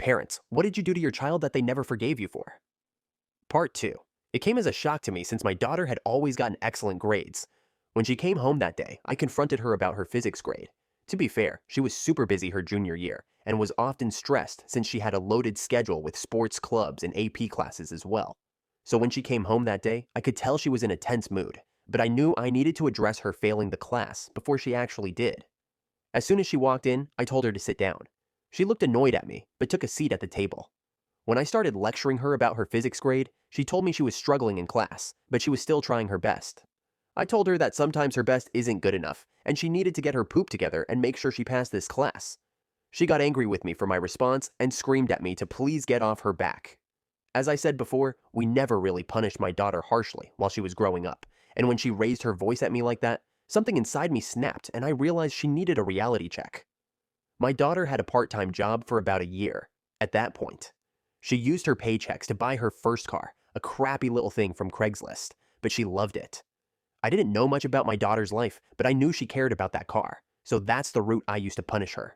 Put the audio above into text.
Parents, what did you do to your child that they never forgave you for? Part 2. It came as a shock to me since my daughter had always gotten excellent grades. When she came home that day, I confronted her about her physics grade. To be fair, she was super busy her junior year and was often stressed since she had a loaded schedule with sports clubs and AP classes as well. So when she came home that day, I could tell she was in a tense mood, but I knew I needed to address her failing the class before she actually did. As soon as she walked in, I told her to sit down. She looked annoyed at me, but took a seat at the table. When I started lecturing her about her physics grade, she told me she was struggling in class, but she was still trying her best. I told her that sometimes her best isn't good enough, and she needed to get her poop together and make sure she passed this class. She got angry with me for my response and screamed at me to please get off her back. As I said before, we never really punished my daughter harshly while she was growing up, and when she raised her voice at me like that, something inside me snapped and I realized she needed a reality check. My daughter had a part-time job for about a year. At that point, she used her paychecks to buy her first car, a crappy little thing from Craigslist, but she loved it. I didn't know much about my daughter's life, but I knew she cared about that car, so that's the route I used to punish her.